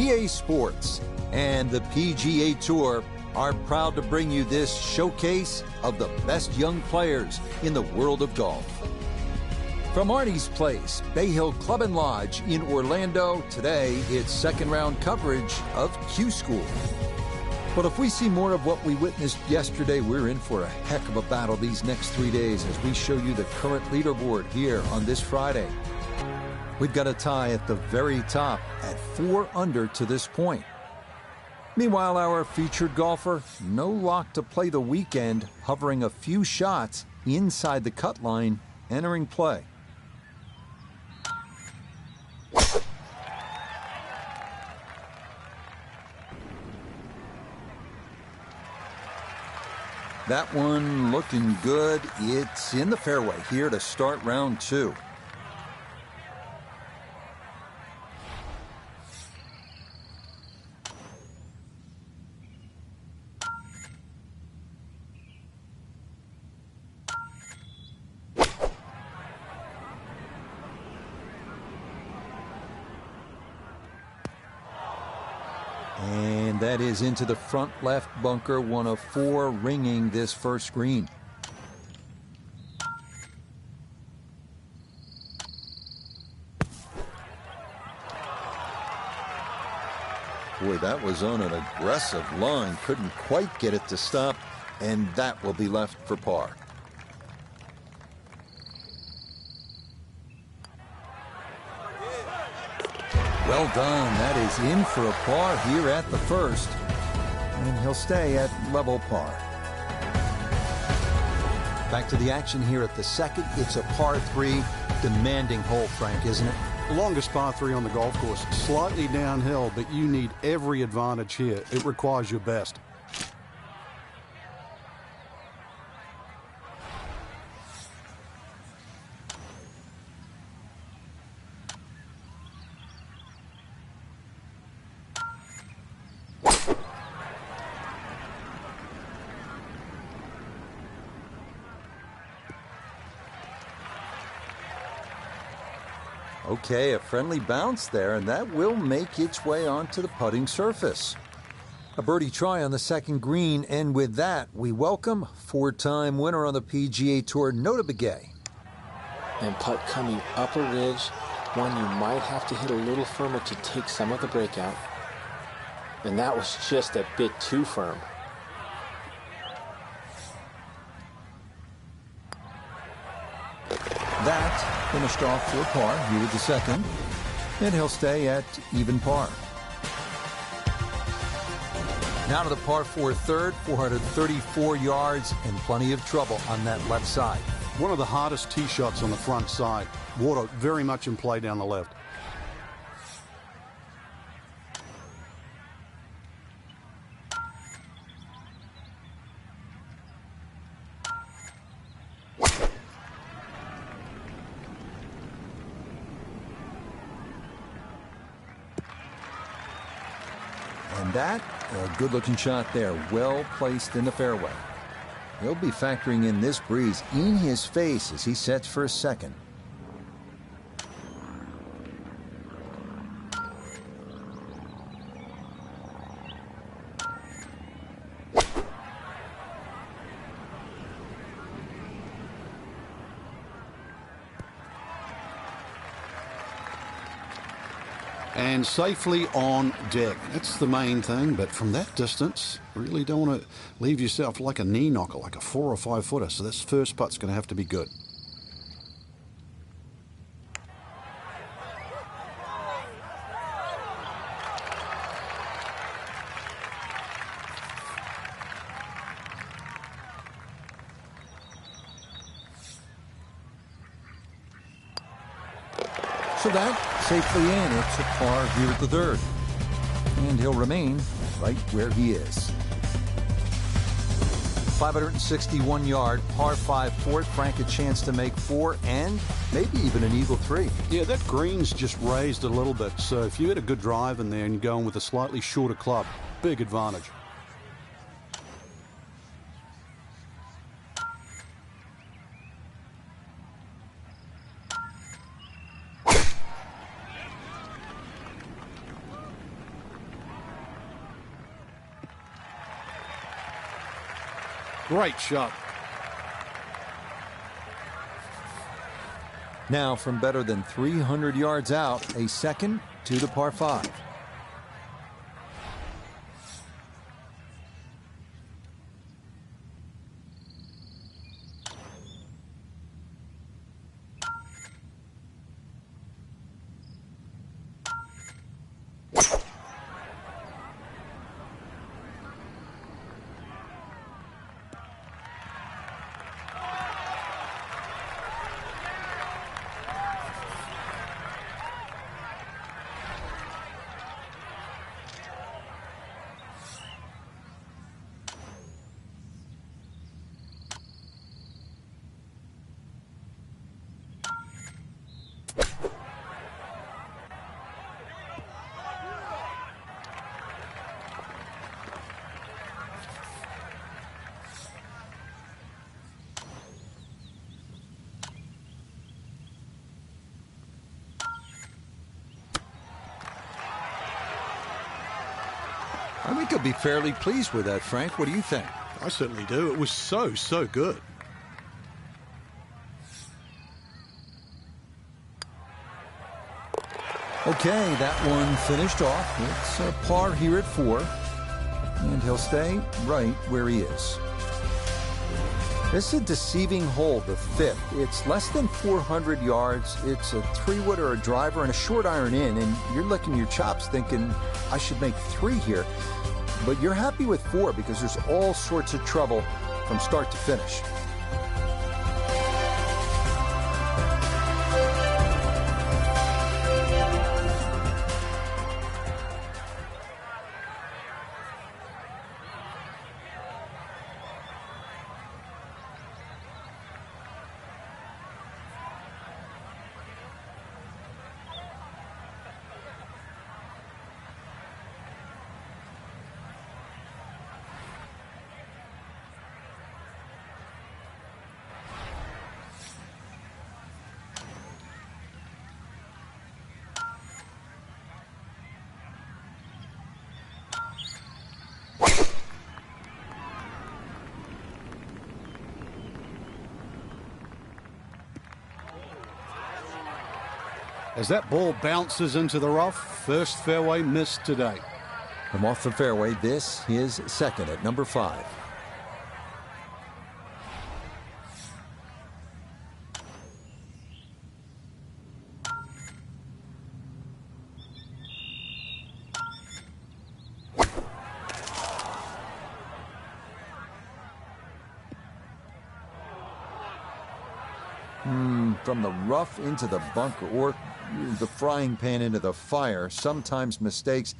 EA Sports and the PGA Tour are proud to bring you this showcase of the best young players in the world of golf. From Arnie's Place, Bay Hill Club and Lodge in Orlando, today it's second round coverage of Q School. But if we see more of what we witnessed yesterday, we're in for a heck of a battle these next 3 days as we show you the current leaderboard here on this Friday. We've got a tie at the very top at 4 under to this point. Meanwhile, our featured golfer, no lock to play the weekend, hovering a few shots inside the cut line, entering play. That one looking good. It's in the fairway here to start round 2. And that is into the front left bunker, one of 4 ringing this first green. Boy, that was on an aggressive line. Couldn't quite get it to stop, and that will be left for par. Well done. That is in for a par here at the first. And he'll stay at level par. Back to the action here at the second. It's a par 3. Demanding hole, Frank, isn't it? The longest par 3 on the golf course. Slightly downhill, but you need every advantage here. It requires your best. Okay, a friendly bounce there, and that will make its way onto the putting surface. A birdie try on the second green, and with that, we welcome 4-time winner on the PGA Tour, Notah Begay. And putt coming up a ridge, one you might have to hit a little firmer to take some of the breakout. And that was just a bit too firm. That finished off for par here with the second, and he'll stay at even par. Now to the par 4 third, 434 yards and plenty of trouble on that left side. One of the hardest tee shots on the front side. Water very much in play down the left. And that, a good-looking shot there, well placed in the fairway. He'll be factoring in this breeze in his face as he sets for a second. And safely on deck. That's the main thing, but from that distance, really don't want to leave yourself like a knee knocker, like a 4 or 5 footer. So this first putt's going to have to be good. So that safely in. It's a par here at the third. And he'll remain right where he is. 561-yard par 5 fourth. Frank, a chance to make 4 and maybe even an eagle 3. Yeah, that green's just raised a little bit. So if you had a good drive in there and you're going with a slightly shorter club, big advantage. Great shot. Now from better than 300 yards out, a second to the par 5. I think he'll be fairly pleased with that, Frank. What do you think? I certainly do. It was so good. Okay, that one finished off. It's a par here at 4. And he'll stay right where he is. This is a deceiving hole, the 5th. It's less than 400 yards. It's a 3-wood or a driver and a short iron in. And you're licking your chops thinking, I should make 3 here. But you're happy with 4 because there's all sorts of trouble from start to finish. As that ball bounces into the rough, first fairway missed today. From off the fairway, this is second at number 5. From the rough into the bunker or the frying pan into the fire, sometimes mistakes,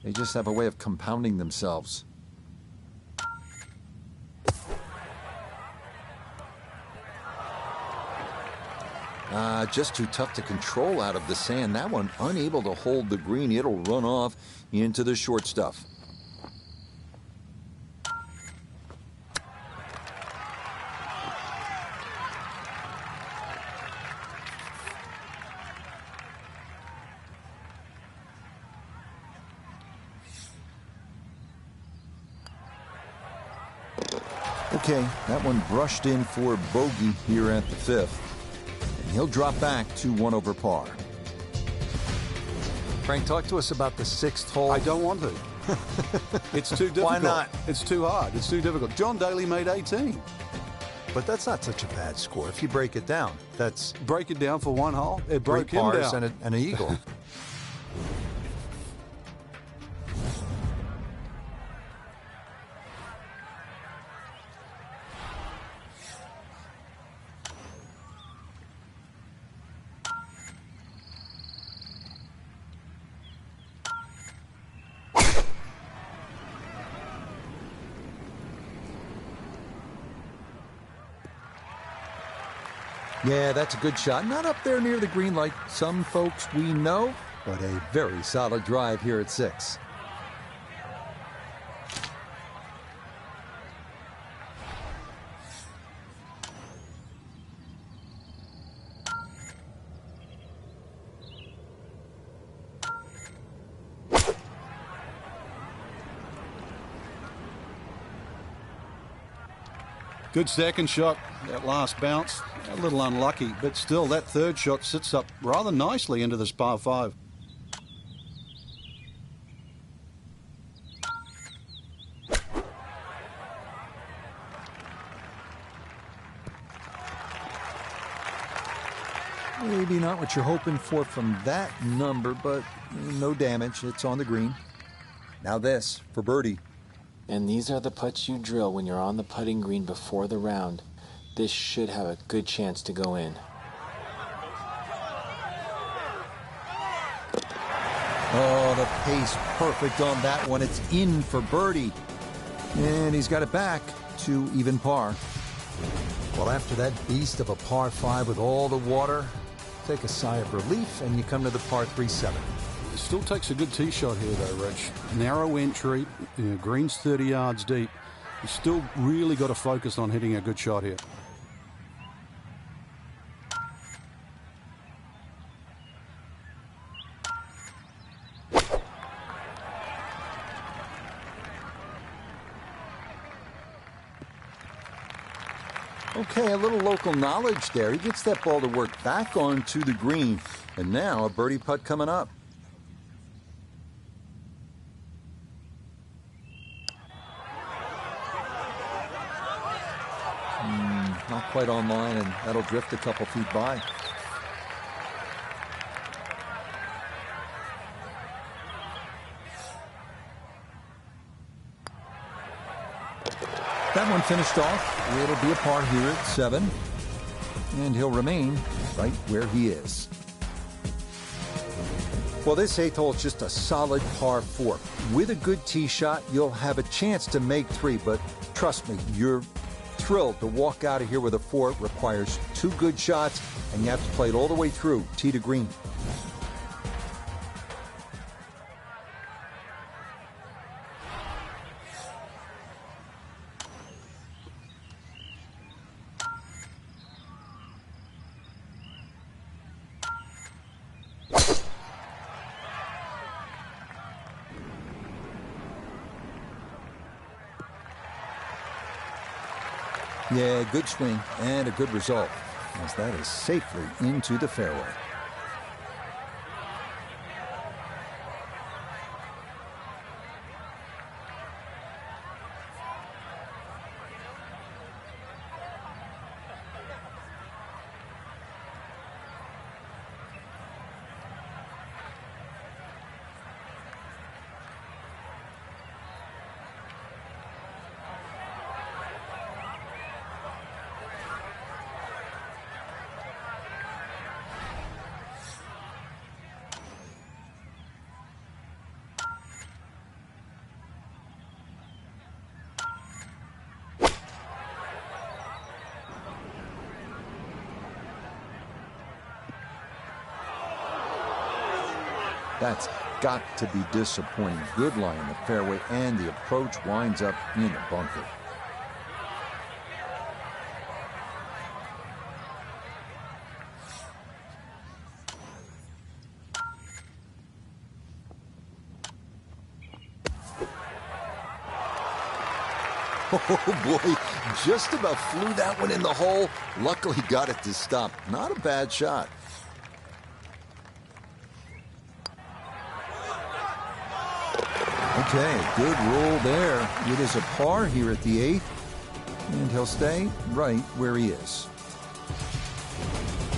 they just have a way of compounding themselves. Just too tough to control out of the sand. That one unable to hold the green. It'll run off into the short stuff. Okay, that one brushed in for bogey here at the 5th. And he'll drop back to 1 over par. Frank, talk to us about the 6th hole. I don't want to. It's too difficult. Why not? It's too hard. It's too difficult. John Daly made 18. But that's not such a bad score if you break it down. That's Break it down for 1 hole. It broke 3 him pars down. and an eagle. Yeah, that's a good shot. Not up there near the green like some folks we know, but a very solid drive here at 6. Good second shot. That last bounce, a little unlucky, but still that third shot sits up rather nicely into this par 5. Maybe not what you're hoping for from that number, but no damage. It's on the green. Now this for birdie. And these are the putts you drill when you're on the putting green before the round. This should have a good chance to go in. Oh, the pace perfect on that one. It's in for birdie. And he's got it back to even par. Well, after that beast of a par 5 with all the water, take a sigh of relief, and you come to the par 3-7. It still takes a good tee shot here, though, Rich. Narrow entry, green's 30 yards deep. You still really got to focus on hitting a good shot here. Okay, a little local knowledge there. He gets that ball to work back onto the green. And now a birdie putt coming up. Not quite on line, and that'll drift a couple feet by. That one finished off. It'll be a par here at 7. And he'll remain right where he is. Well, this 8th hole is just a solid par 4. With a good tee shot, you'll have a chance to make 3. But trust me, you're thrilled to walk out of here with a 4. It requires 2 good shots, and you have to play it all the way through, tee to green. Yeah, good swing and a good result, as that is safely into the fairway. That's got to be disappointing. Good lie in the fairway, and the approach winds up in the bunker. Oh boy, just about flew that one in the hole. Luckily got it to stop. Not a bad shot. Okay, good roll there. It is a par here at the 8th, and he'll stay right where he is.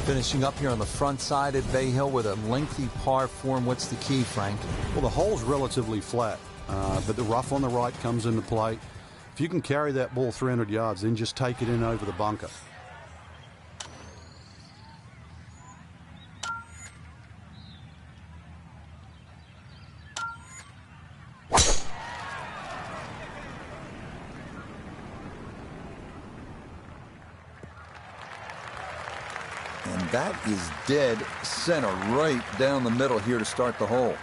Finishing up here on the front side at Bay Hill with a lengthy par 4. What's the key, Frank? Well, the hole's relatively flat, but the rough on the right comes into play. If you can carry that ball 300 yards, then just take it in over the bunker. And that is dead center right down the middle here to start the hole.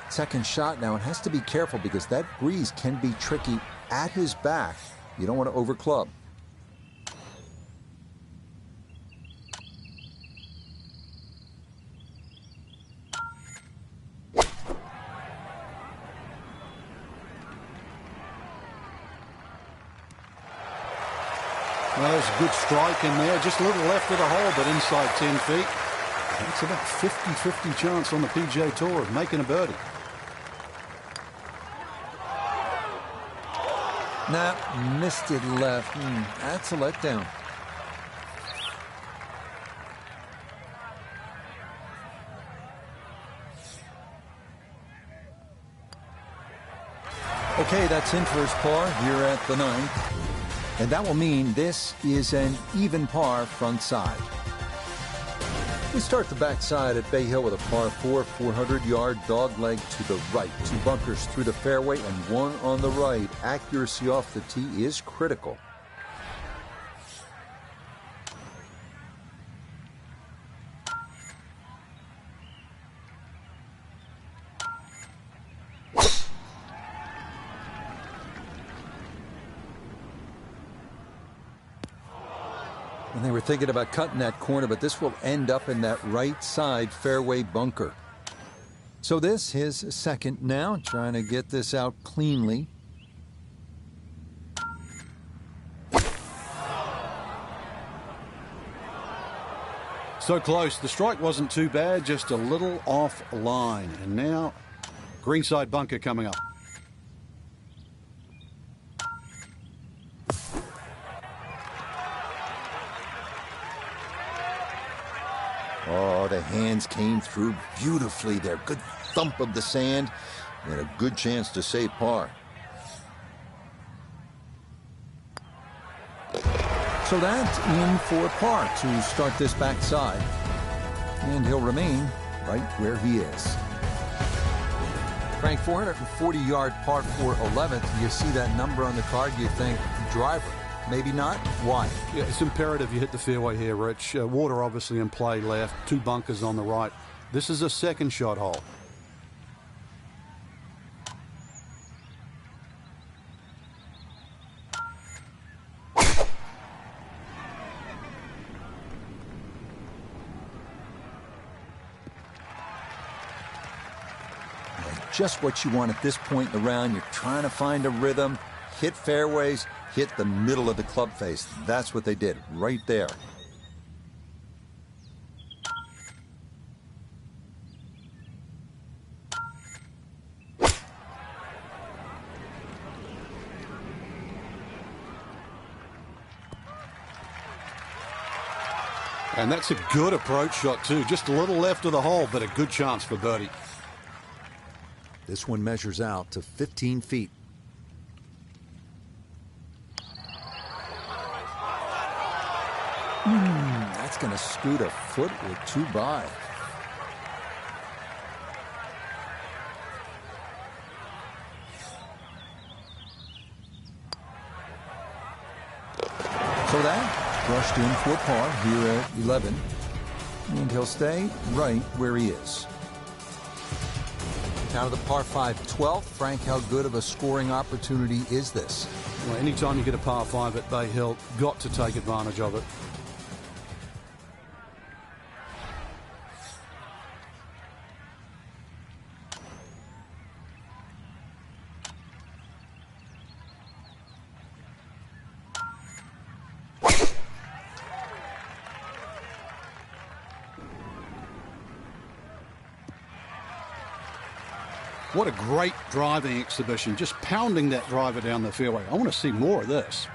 Second shot now, and has to be careful because that breeze can be tricky at his back. You don't want to overclub. Well, there's a good strike in there. Just a little left of the hole, but inside 10 feet. That's about 50-50 chance on the PGA Tour of making a birdie. Nah, missed it left. That's a letdown. Okay, that's in for his par here at the 9th. And that will mean this is an even par front side. We start the backside at Bay Hill with a par 4, 400-yard dog leg to the right. 2 bunkers through the fairway and 1 on the right. Accuracy off the tee is critical. And they were thinking about cutting that corner, but this will end up in that right side fairway bunker. So this, his second now, trying to get this out cleanly. So close. The strike wasn't too bad, just a little off line. And now, greenside bunker coming up. Oh, the hands came through beautifully there. Good thump of the sand and a good chance to save par. So that's in for par to start this backside. And he'll remain right where he is. Frank, 440-yard par 4 11th. You see that number on the card, you think driver. Maybe not. Why? Yeah, it's imperative you hit the fairway here, Rich. Water obviously in play left, 2 bunkers on the right. This is a second shot hole. Just what you want at this point in the round. You're trying to find a rhythm, hit fairways, hit the middle of the club face. That's what they did right there. And that's a good approach shot too. Just a little left of the hole, but a good chance for birdie. This one measures out to 15 feet. That's going to scoot a foot or 2 by. So that brushed in for par here at 11. And he'll stay right where he is. Now to the par 5 12th. Frank, how good of a scoring opportunity is this? Well, anytime you get a par 5 at Bay Hill, got to take advantage of it. What a great driving exhibition, just pounding that driver down the fairway. I want to see more of this.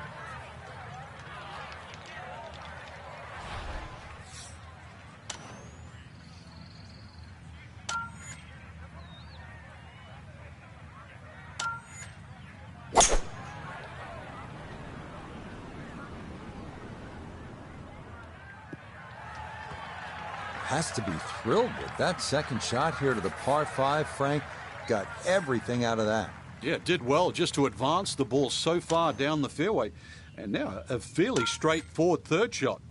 Has to be thrilled with that second shot here to the par 5, Frank. Got everything out of that. Yeah, did well just to advance the ball so far down the fairway. And now a fairly straightforward third shot.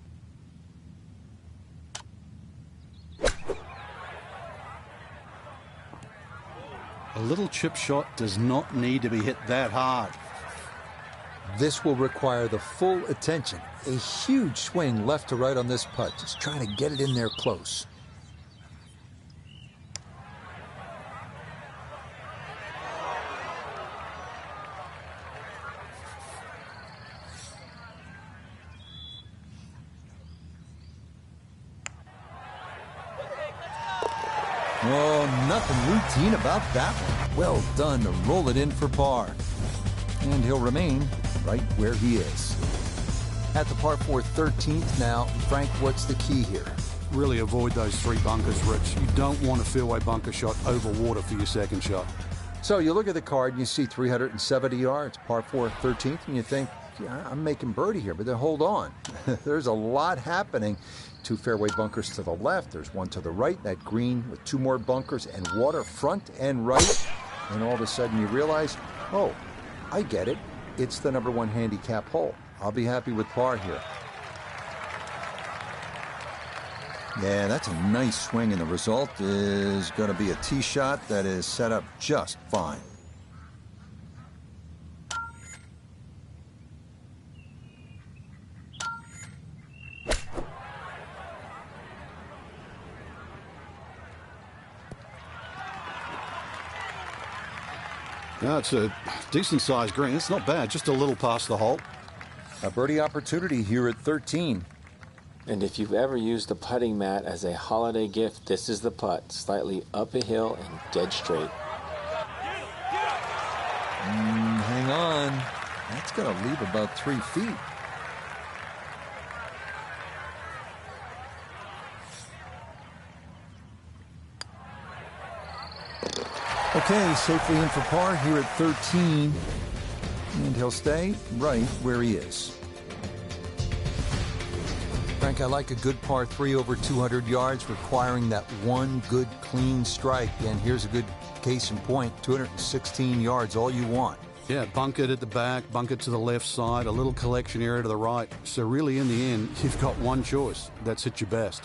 A little chip shot does not need to be hit that hard. This will require the full attention. A huge swing left to right on this putt. Just trying to get it in there close. Oh, nothing routine about that one. Well done to roll it in for par. And he'll remain right where he is. At the par 4 13th now, Frank, what's the key here? Really avoid those 3 bunkers, Rich. You don't want a fairway bunker shot over water for your second shot. So you look at the card and you see 370 yards, par 4 13th, and you think, yeah, I'm making birdie here, but then hold on. There's a lot happening. 2 fairway bunkers to the left. There's one to the right. That green with 2 more bunkers and water front and right. And all of a sudden you realize, oh, I get it. It's the number 1 handicap hole. I'll be happy with par here. Yeah, that's a nice swing, and the result is going to be a tee shot that is set up just fine. No, it's a decent-sized green. It's not bad, just a little past the hole. A birdie opportunity here at 13. And if you've ever used a putting mat as a holiday gift, this is the putt. Slightly up a hill and dead straight. Hang on. That's going to leave about 3 feet. Okay, safely in for par here at 13. And he'll stay right where he is. Frank, I like a good par 3 over 200 yards, requiring that one good, clean strike. And here's a good case in point, 216 yards, all you want. Yeah, bunkered at the back, bunkered to the left side, a little collection area to the right. So really, in the end, you've got one choice. That's hit your best.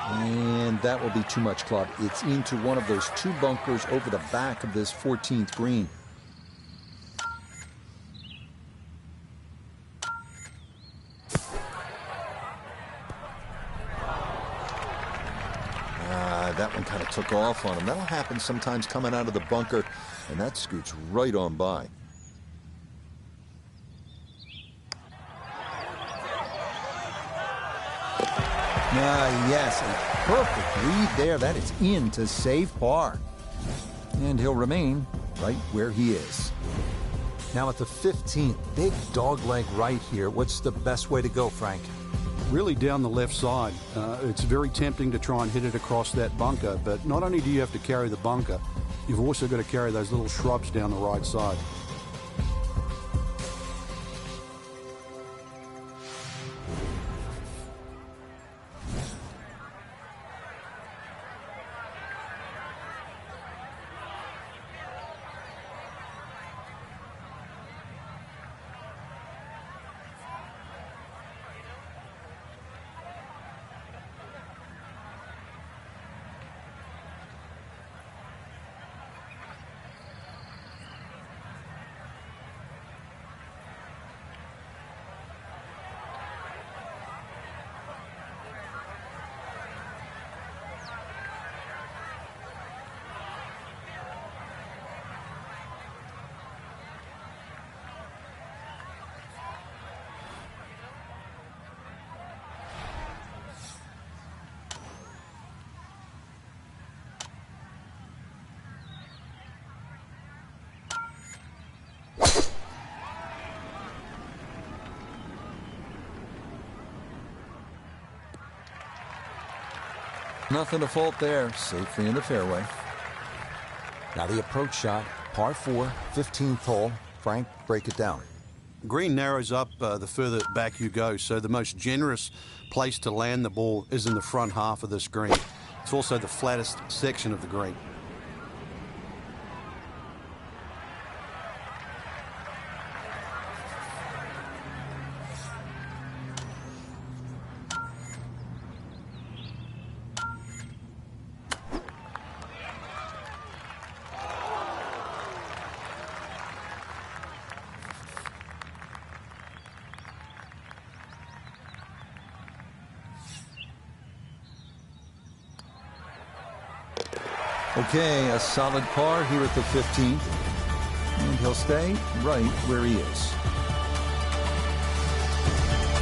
And that will be too much, club. It's into one of those 2 bunkers over the back of this 14th green. That one kind of took off on him. That'll happen sometimes coming out of the bunker, and that scoots right on by. Yes, a perfect read there. That is in to save par. And he'll remain right where he is. Now at the 15th, big dogleg right here. What's the best way to go, Frank? Really down the left side. It's very tempting to try and hit it across that bunker, but not only do you have to carry the bunker, you've also got to carry those little shrubs down the right side. Nothing to fault there. Safely in the fairway. Now the approach shot, par 4, 15th hole. Frank, break it down. Green narrows up the further back you go, so the most generous place to land the ball is in the front half of this green. It's also the flattest section of the green. Okay, a solid par here at the 15th. And he'll stay right where he is.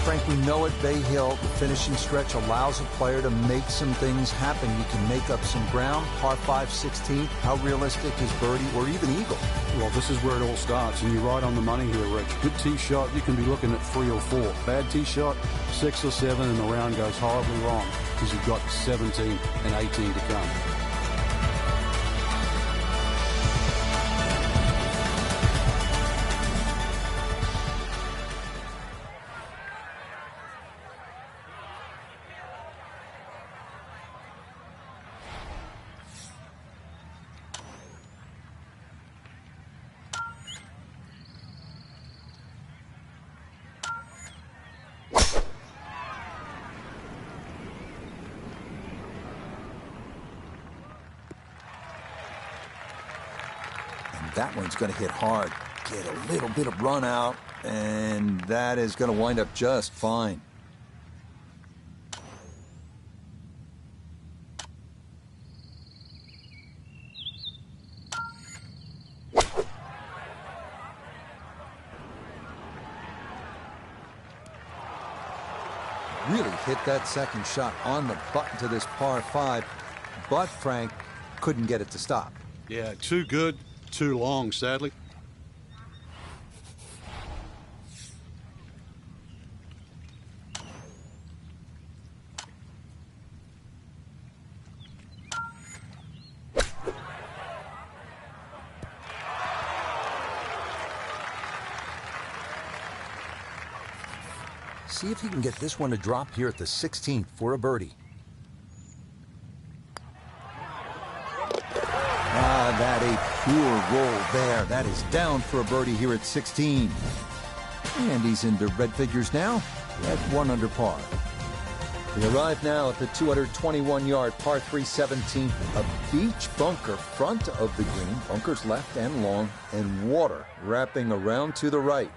Frank, we know at Bay Hill, the finishing stretch allows a player to make some things happen. You can make up some ground. Par 5, 16th. How realistic is birdie or even eagle? Well, this is where it all starts, and you're right on the money here, Rich. Good tee shot, you can be looking at 3 or 4. Bad tee shot, 6 or 7, and the round goes horribly wrong because you've got 17 and 18 to come. That one's going to hit hard. Get a little bit of run out, and that is going to wind up just fine. Really hit that second shot on the button to this par 5, but Frank couldn't get it to stop. Yeah, too good. Too long, sadly. See if he can get this one to drop here at the 16th for a birdie. That a pure roll there. That is down for a birdie here at 16. And he's into red figures now at 1 under par. We arrive now at the 221-yard par 3 17th. A beach bunker front of the green. Bunkers left and long, and water wrapping around to the right.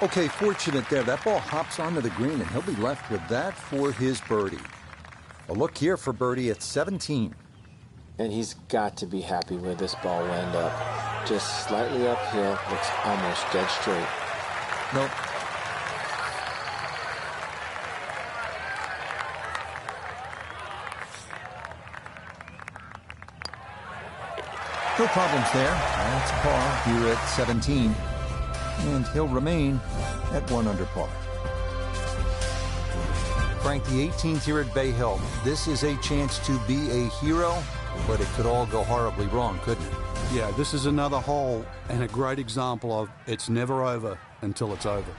Okay, fortunate there. That ball hops onto the green, and he'll be left with that for his birdie. A look here for birdie at 17. And he's got to be happy where this ball will end up. Just slightly uphill, looks almost dead straight. Nope. No problems there. That's par here at 17. And he'll remain at 1 under par. Frank, the 18th here at Bay Hill. This is a chance to be a hero, but it could all go horribly wrong, couldn't it? Yeah, this is another hole and a great example of it's never over until it's over.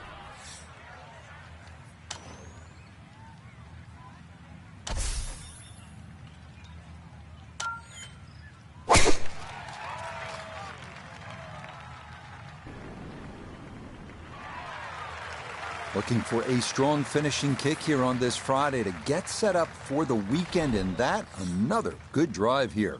Looking for a strong finishing kick here on this Friday to get set up for the weekend, and that another good drive here.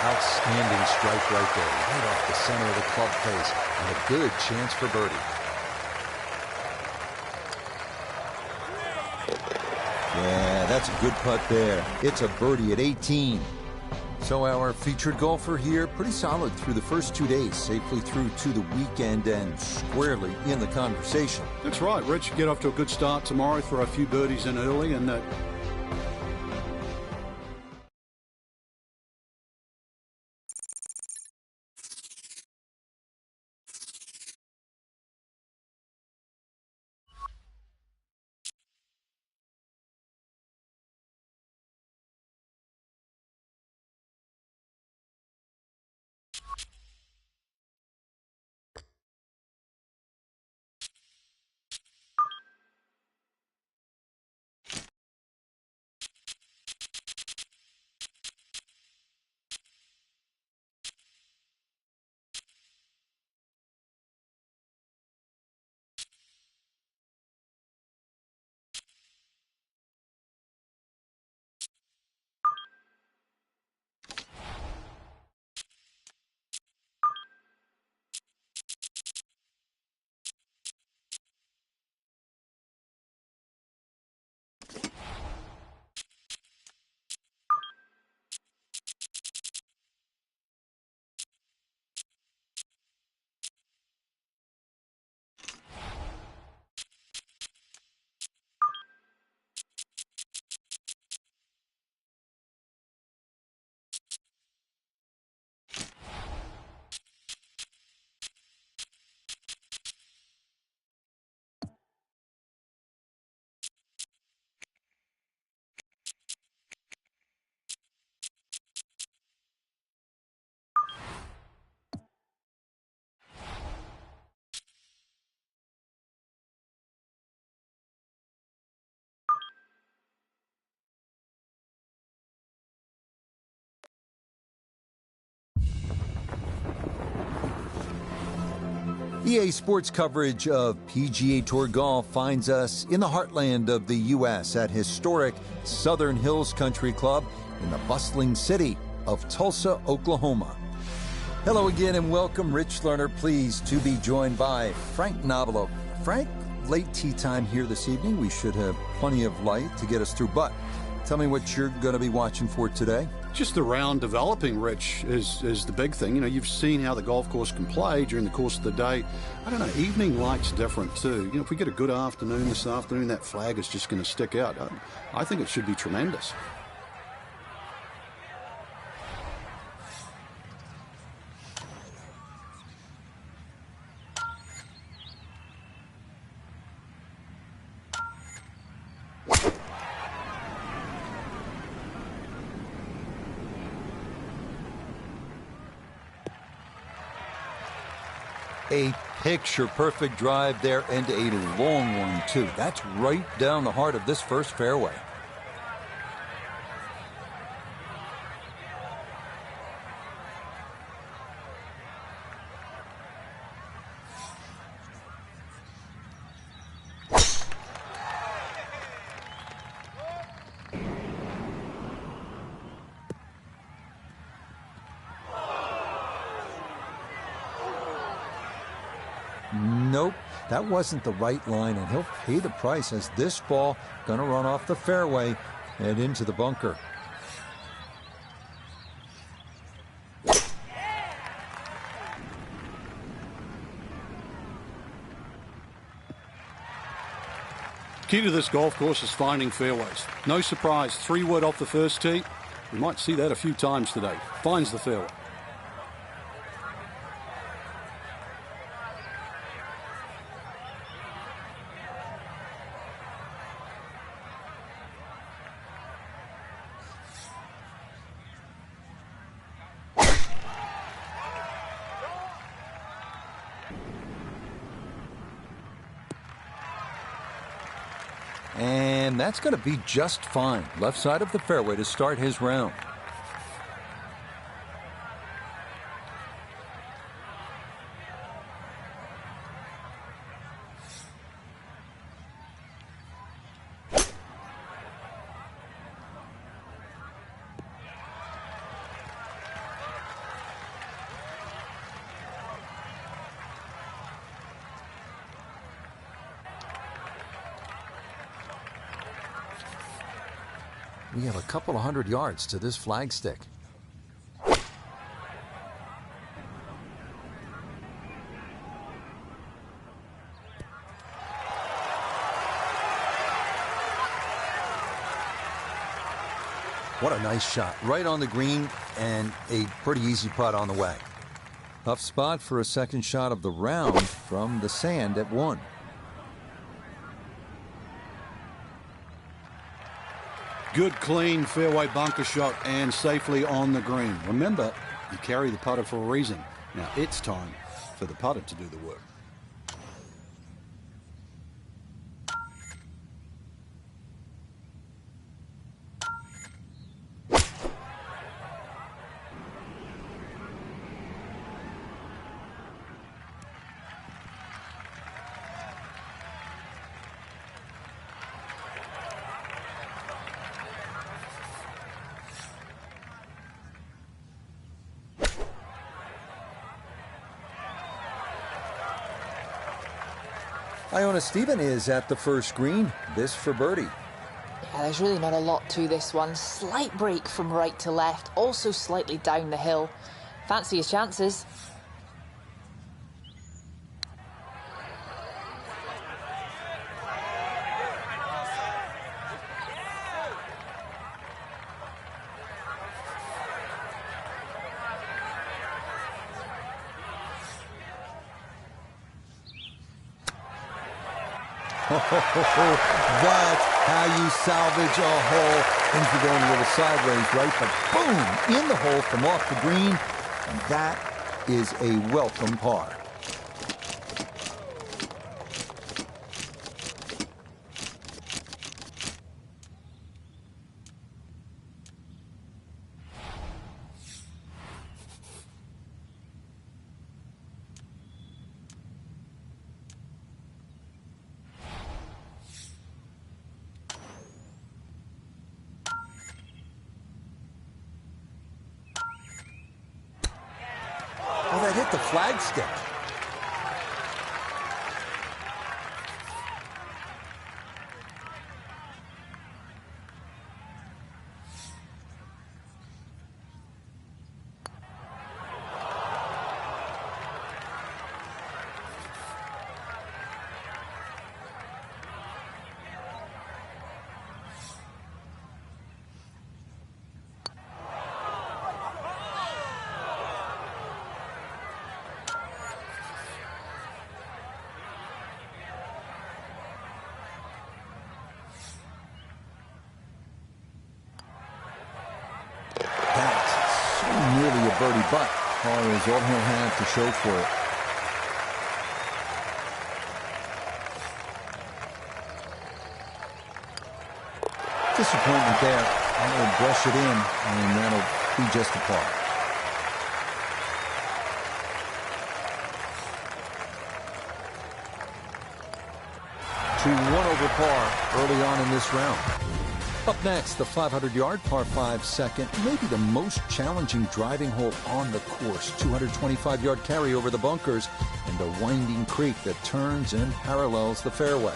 Outstanding strike right there, right off the center of the club face, and a good chance for birdie. Yeah, that's a good putt there. It's a birdie at 18. So our featured golfer here, pretty solid through the first 2 days, safely through to the weekend and squarely in the conversation. That's right, Rich. Get off to a good start tomorrow, throw a few birdies in early, and EA Sports coverage of PGA Tour golf finds us in the heartland of the U.S. at historic Southern Hills Country Club in the bustling city of Tulsa, Oklahoma. Hello again and welcome. Rich Lerner, pleased to be joined by Frank Nobilo. Frank, late tee time here this evening. We should have plenty of light to get us through, but tell me what you're going to be watching for today. Just the round developing, Rich, is the big thing. You know, you've seen how the golf course can play during the course of the day. I don't know, evening light's different too. You know, if we get a good afternoon this afternoon, that flag is just going to stick out. I think it should be tremendous. A picture-perfect drive there and a long one, too. That's right down the heart of this first fairway. Nope, that wasn't the right line, and he'll pay the price as this ball going to run off the fairway and into the bunker. Key to this golf course is finding fairways. No surprise, 3-wood off the first tee. We might see that a few times today. Finds the fairway. And that's going to be just fine. Left side of the fairway to start his round. We have a couple of 100 yards to this flagstick. What a nice shot. Right on the green and a pretty easy putt on the way. Tough spot for a second shot of the round from the sand at 1. Good, clean fairway bunker shot and safely on the green. Remember, you carry the putter for a reason. Now it's time for the putter to do the work. Iona Stephen is at the first green. This for birdie. Yeah, there's really not a lot to this one. Slight break from right to left, also slightly down the hill. Fancy his chances. That's how you salvage a hole. Things are going a little sideways, right? But boom, in the hole from off the green. And that is a welcome par. flagstick. Nearly a birdie, but par is all he'll have to show for it. Disappointment there. I'll brush it in, and that'll be just a par. To 1 over par early on in this round. Up next, the 500-yard par 5 second, maybe the most challenging driving hole on the course. 225-yard carry over the bunkers and a winding creek that turns and parallels the fairway.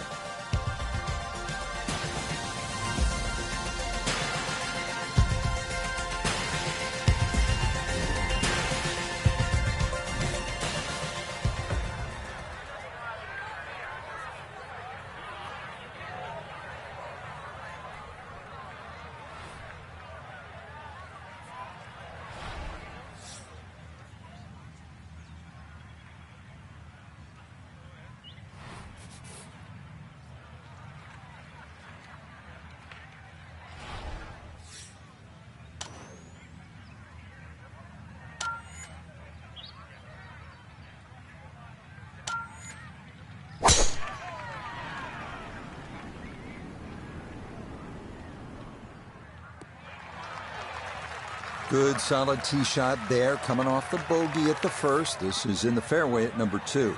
Good solid tee shot there, coming off the bogey at the first. This is in the fairway at number 2.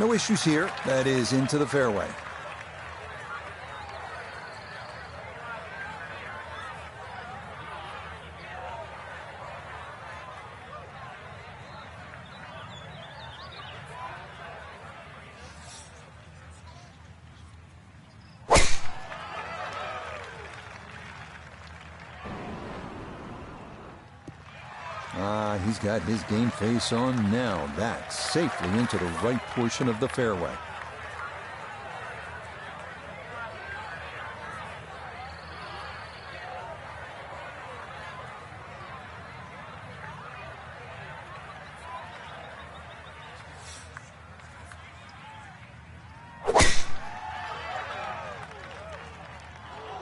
No issues here. That is into the fairway. He's got his game face on now. That's safely into the right portion of the fairway.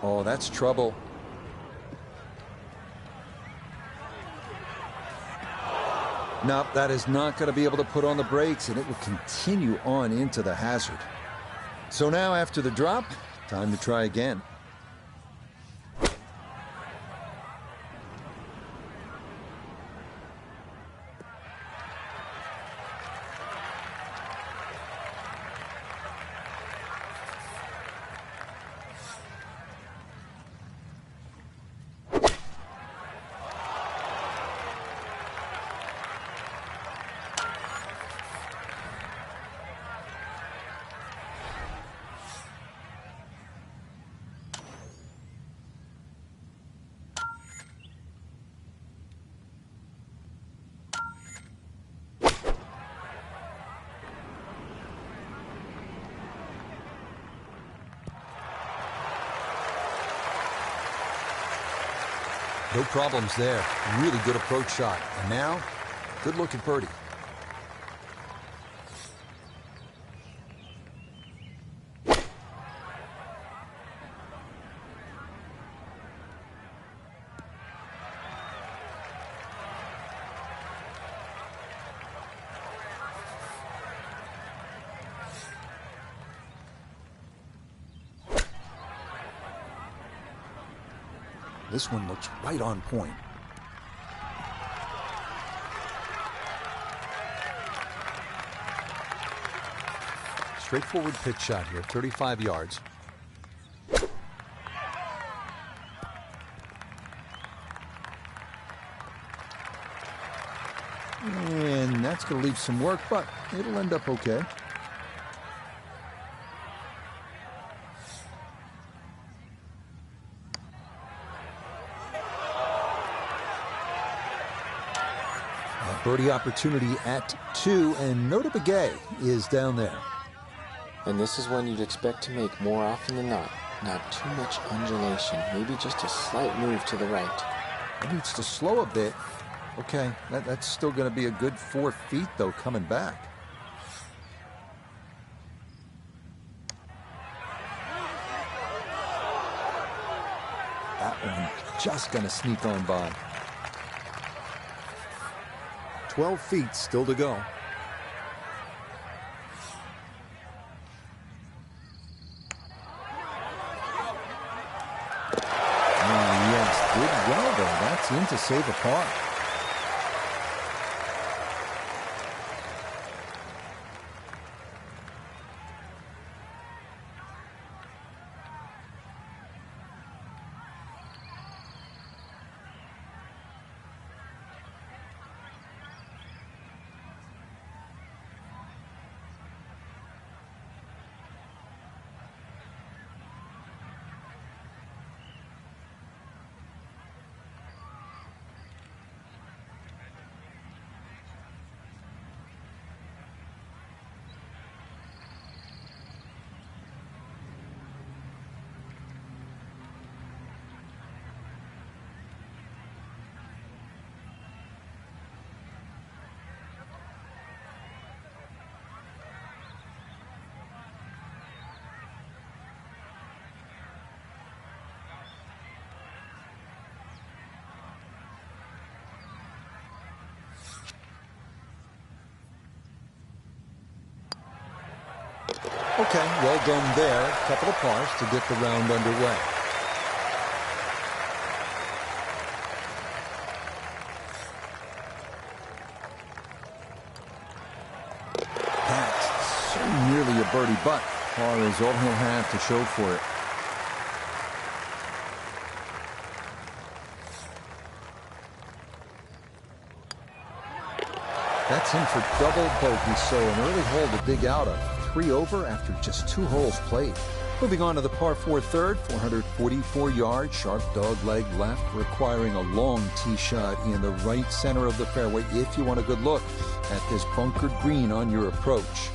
Oh, that's trouble. Nope, that is not going to be able to put on the brakes, and it will continue on into the hazard. So now, after the drop, time to try again. No problems there. Really good approach shot. And now, good look at birdie. This one looks right on point. straightforward pitch shot here, 35 yards. And that's going to leave some work, but it'll end up okay. Birdie opportunity at 2, and Notah Begay is down there. And this is one you'd expect to make more often than not. Not too much undulation, maybe just a slight move to the right. It needs to slow a bit. Okay, that's still going to be a good 4 feet, though, coming back. That one just going to sneak on by. 12 feet still to go. Yes, did well there. That's in to save a par. Okay, well done there. A couple of pars to get the round underway. That's so nearly a birdie, but par is all he'll have to show for it. That's in for double bogey, so an early hole to dig out of. 3 over after just 2 holes played. Moving on to the par 4 third, 444 yards, sharp dog leg left, requiring a long tee shot in the right center of the fairway if you want a good look at this bunkered green on your approach.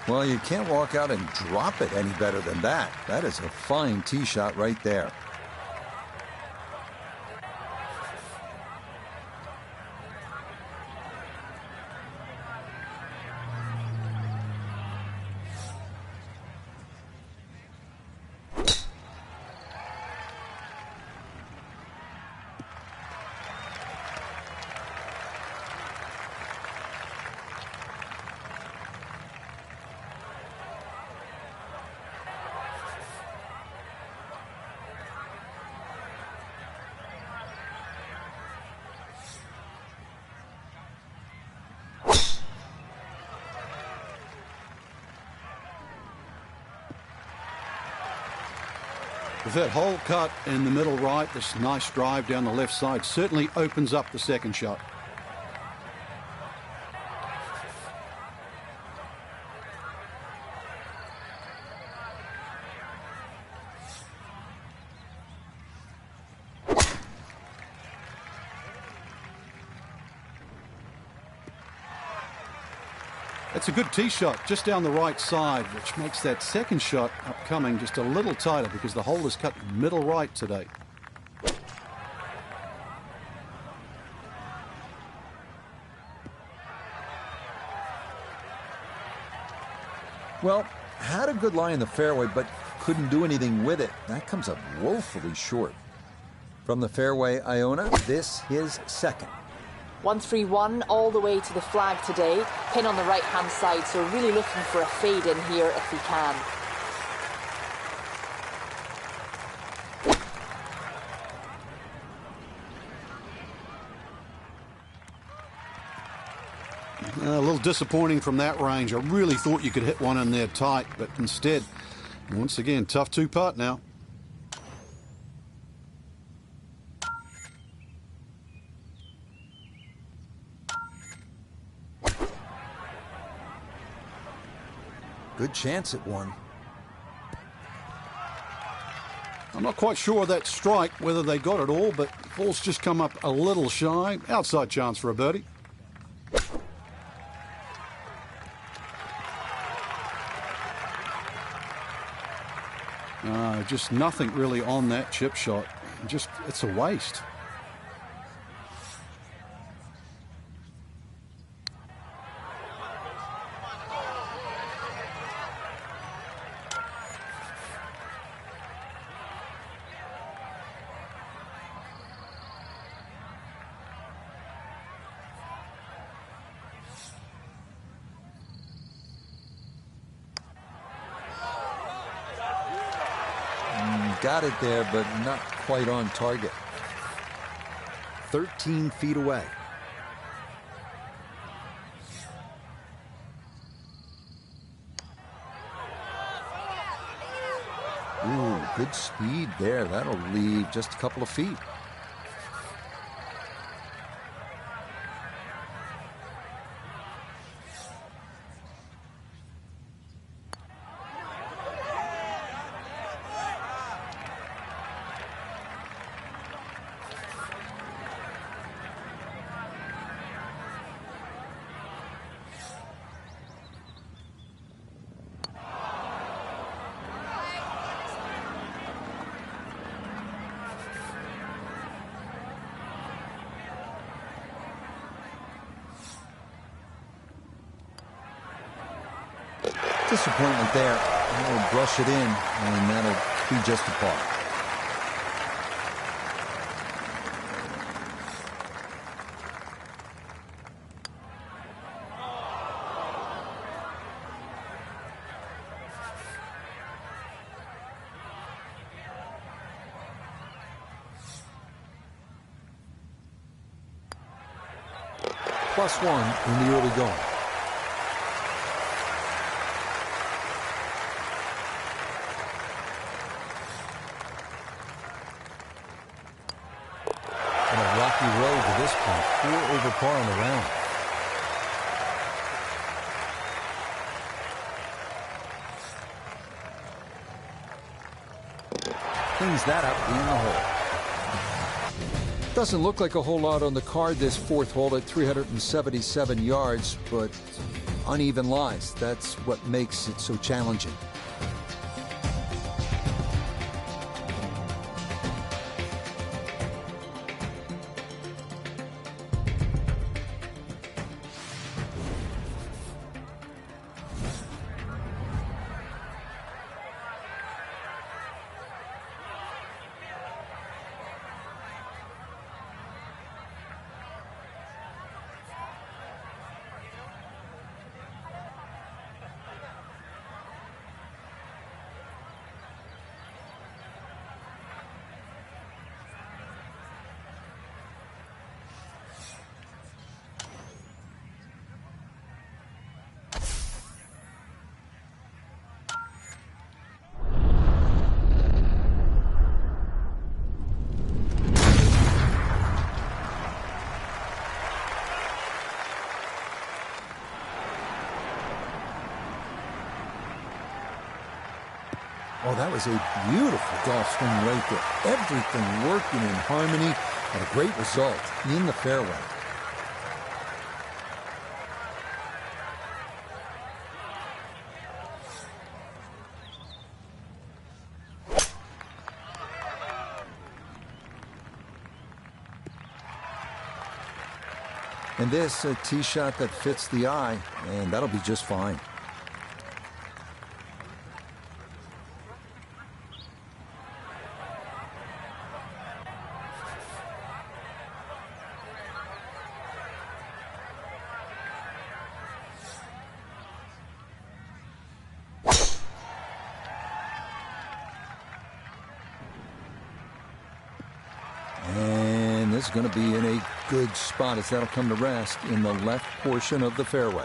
Well, you can't walk out and drop it any better than that. That is a fine tee shot right there. With that hole cut in the middle right, this nice drive down the left side certainly opens up the second shot. It's a good tee shot just down the right side, which makes that second shot upcoming just a little tighter because the hole is cut middle right today. Well, had a good lie in the fairway, but couldn't do anything with it. That comes up woefully short. From the fairway, Iona, this his second. 1-3-1 all the way to the flag today. Pin on the right-hand side, so really looking for a fade in here if he can. A little disappointing from that range. I really thought you could hit one in there tight, but instead, once again, tough two-putt now. Good chance at one. I'm not quite sure of that strike, whether they got it all, but ball's just come up a little shy. Outside chance for a birdie. Just nothing really on that chip shot. Just, it's a waste. Got it there, but not quite on target. 13 feet away. Ooh, good speed there. That'll leave just a couple of feet. Disappointment there. He'll brush it in, and that'll be just a par. +1 in the early going. Road to this point, 4 over par on the round. Cleans that up in the hole. Doesn't look like a whole lot on the card this fourth hole at 377 yards, but uneven lies. That's what makes it so challenging. Oh, that was a beautiful golf swing right there. Everything working in harmony and a great result in the fairway. And this, a tee shot that fits the eye, and that'll be just fine. And this is going to be in a good spot as that'll come to rest in the left portion of the fairway.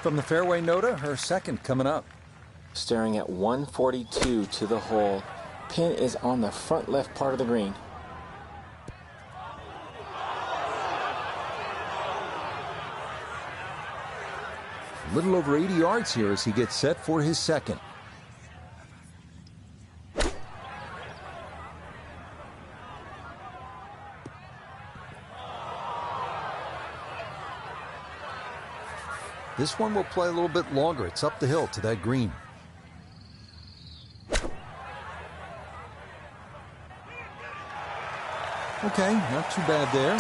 From the fairway, Notah, her second coming up. Staring at 142 to the hole. Pin is on the front left part of the green. A little over 80 yards here as he gets set for his second. This one will play a little bit longer. It's up the hill to that green. Okay, not too bad there.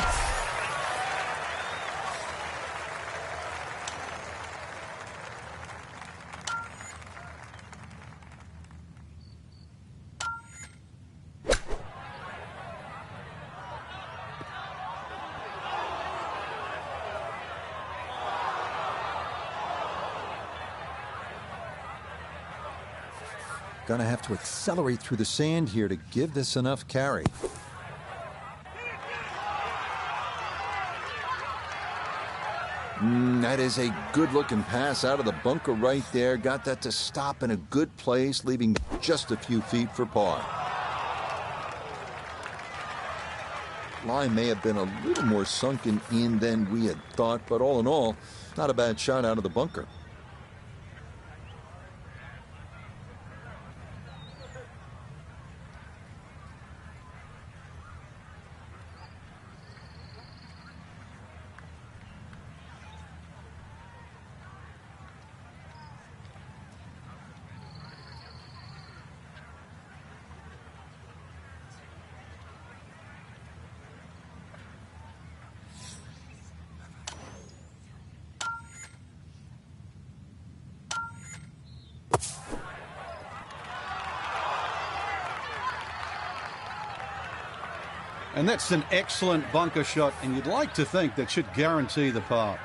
Gonna have to accelerate through the sand here to give this enough carry. That is a good-looking pass out of the bunker right there. Got that to stop in a good place, leaving just a few feet for par. Line may have been a little more sunken in than we had thought, but all in all, not a bad shot out of the bunker. And that's an excellent bunker shot, and you'd like to think that should guarantee the par.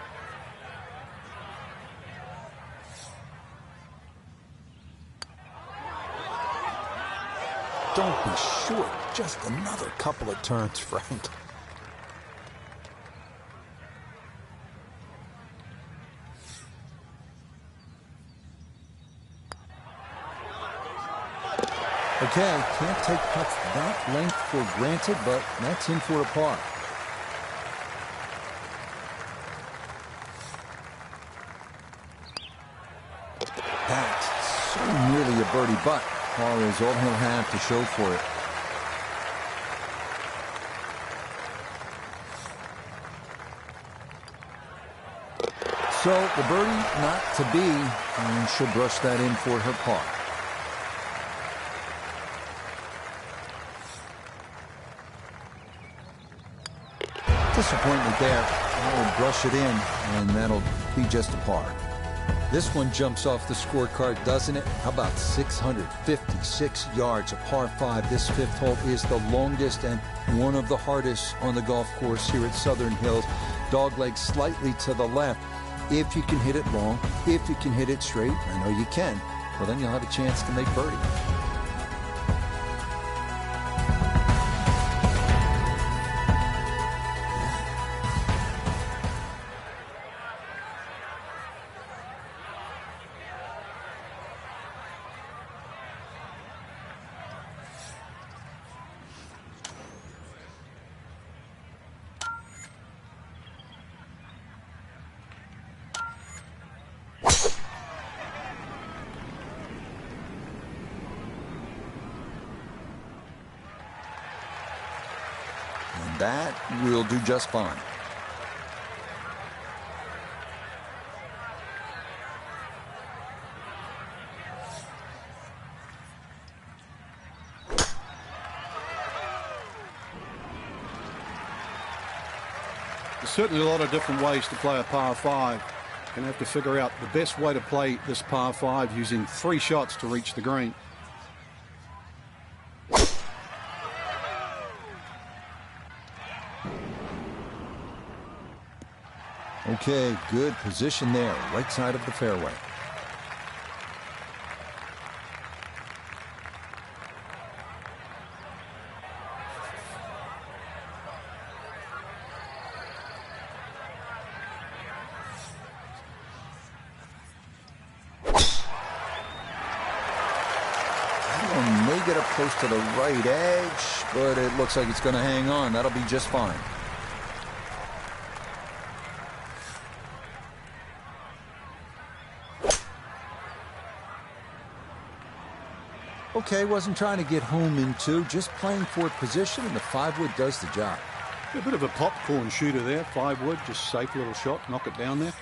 Don't be short. Just another couple of turns, Frank. Okay, can't take putts that length for granted, but that's in for a par. That's so nearly a birdie, but par is all he'll have to show for it. So the birdie not to be, and she'll brush that in for her par. Disappointment there. I'll brush it in, and that'll be just a par. This one jumps off the scorecard, doesn't it? How about 656 yards, a par 5. This fifth hole is the longest and one of the hardest on the golf course here at Southern Hills. Dogleg slightly to the left. If you can hit it long, if you can hit it straight, I know you can, well, then you'll have a chance to make birdie. That will do just fine. There's certainly a lot of different ways to play a par 5. Going to have to figure out the best way to play this par 5 using 3 shots to reach the green. Okay, good position there, right side of the fairway. May get up close to the right edge, but it looks like it's going to hang on. That'll be just fine. Okay, wasn't trying to get home in 2, just playing for position, and the 5-wood does the job. A bit of a popcorn shooter there, 5-wood, just safe little shot, knock it down there.